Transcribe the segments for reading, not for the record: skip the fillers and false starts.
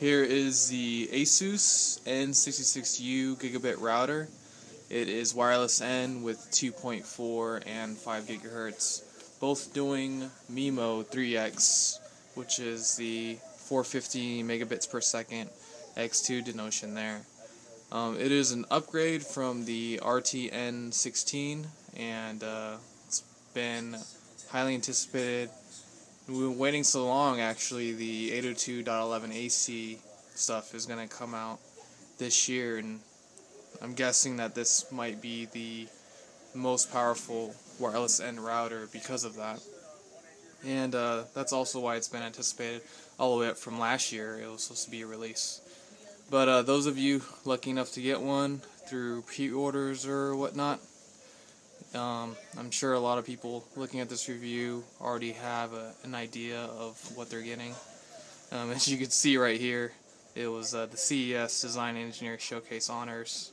Here is the Asus N66u gigabit router. It is wireless N with 2.4 and 5 gigahertz, both doing MIMO 3x, which is the 450 megabits per second X2 denotion there. It is an upgrade from the RT-N16, and it's been highly anticipated. We've been waiting so long, actually. The 802.11ac stuff is going to come out this year, and I'm guessing that this might be the most powerful wireless N router because of that. And that's also why it's been anticipated all the way up from last year. It was supposed to be a release. But those of you lucky enough to get one through pre-orders or whatnot, I'm sure a lot of people looking at this review already have an idea of what they're getting. As you can see right here, it was the CES Design Engineer Showcase Honors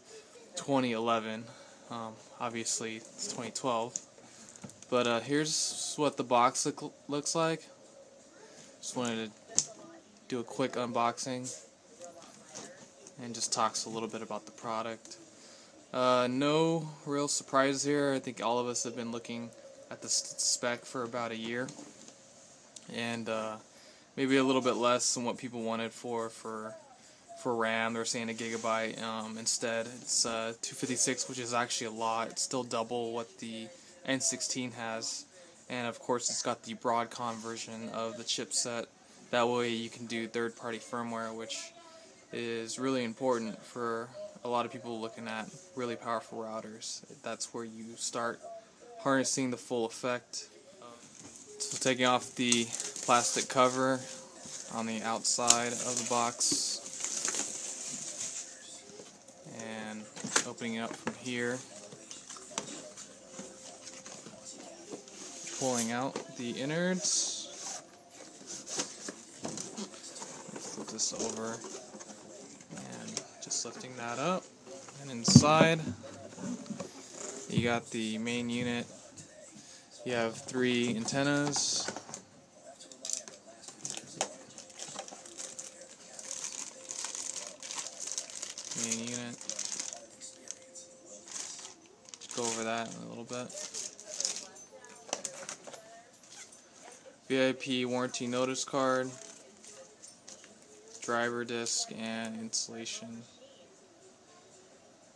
2011. Obviously, it's 2012. But here's what the box looks like. Just wanted to do a quick unboxing and just talks a little bit about the product. No real surprise here. I think all of us have been looking at the spec for about a year, and maybe a little bit less than what people wanted for RAM. They're saying a gigabyte. Instead, it's 256, which is actually a lot. It's still double what the N16 has, and of course, it's got the Broadcom version of the chipset. That way, you can do third-party firmware, which is really important for a lot of people looking at really powerful routers. That's where you start harnessing the full effect. So taking off the plastic cover on the outside of the box and opening it up from here, pulling out the innards. Flip this over. Just lifting that up, and inside you got the main unit. You have 3 antennas, main unit. Just go over that in a little bit. VIP warranty notice card, driver disc, and installation.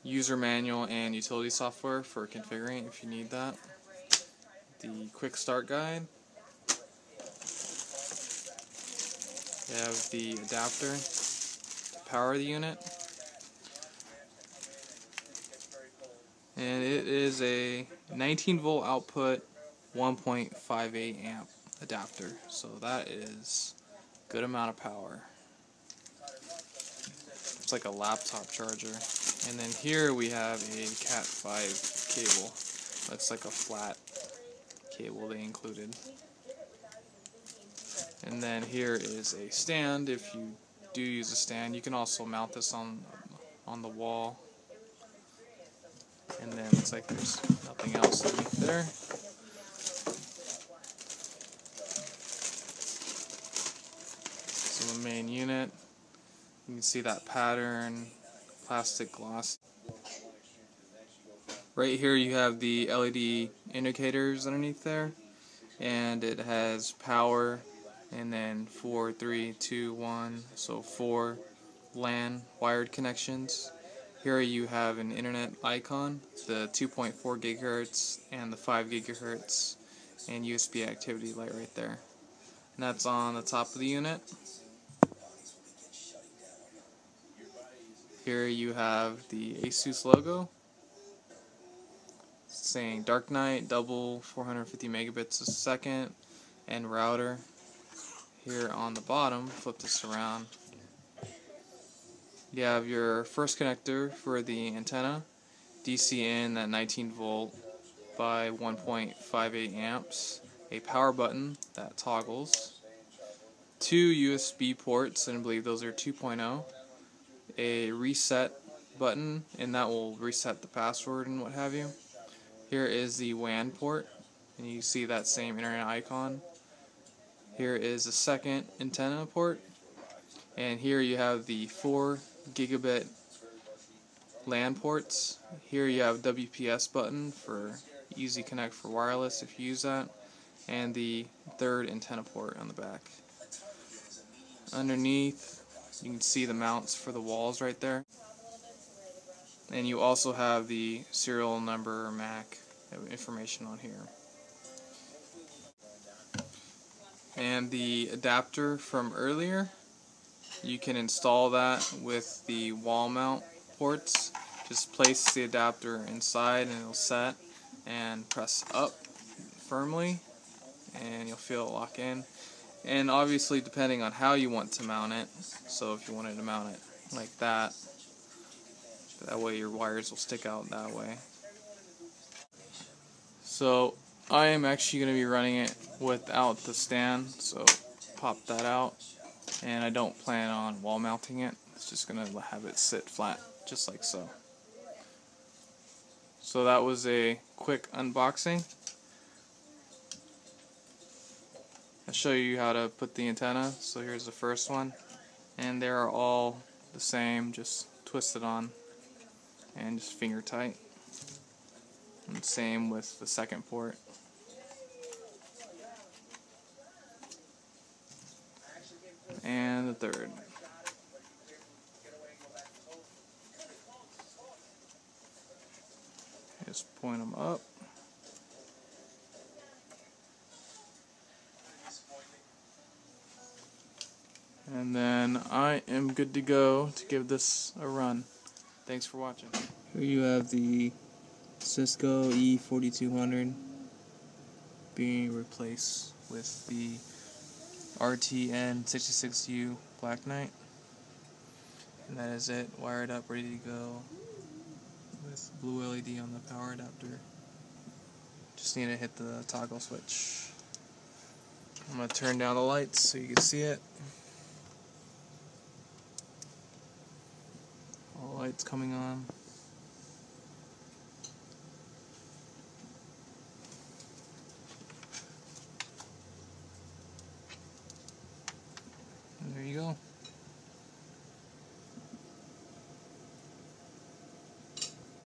User manual and utility software for configuring if you need that. The quick start guide. You have the adapter to power the unit. And it is a 19 volt output, 1.58 amp adapter. So that is a good amount of power. It's like a laptop charger. And then here we have a Cat 5 cable. Looks like a flat cable they included. And then here is a stand. If you do use a stand, you can also mount this on the wall. And then it's like there's nothing else underneath there. So the main unit, you can see that pattern, plastic gloss. Right here you have the LED indicators underneath there, and it has power, and then 4, 3, 2, 1, so 4 LAN wired connections. Here you have an internet icon, the 2.4 gigahertz and the 5 gigahertz, and USB activity light right there. And that's on the top of the unit. Here you have the Asus logo saying Dark Knight, double 450 megabits a second, and router. Here on the bottom, flip this around, you have your first connector for the antenna, DC in at 19 volt by 1.58 amps, a power button that toggles, 2 USB ports, and I believe those are 2.0, a reset button, and that will reset the password and what have you. Here is the WAN port, and you see that same internet icon. Here is the second antenna port, And here you have the 4 gigabit LAN ports. Here you have WPS button for easy connect for wireless if you use that, and the 3rd antenna port on the back. Underneath you can see the mounts for the walls right there, and you also have the serial number MAC information on here. And the adapter from earlier, you can install that with the wall mount ports. Just place the adapter inside and it'll set, and press up firmly and you'll feel it lock in. And obviously depending on how you want to mount it, so if you wanted to mount it like that way your wires will stick out that way. So I am actually going to be running it without the stand, so pop that out. And I don't plan on wall mounting it, it's just going to have it sit flat just like so. So that was a quick unboxing. I'll show you how to put the antenna. So here's the first one, and they are all the same, just twist it on and just finger tight. And same with the second port. And the third. Just point them up. And then I am good to go to give this a run. Thanks for watching. Here you have the Cisco E4200 being replaced with the N66u Black Knight. And that is it, wired up, ready to go, with blue LED on the power adapter. Just need to hit the toggle switch. I'm going to turn down the lights so you can see it. All the lights coming on.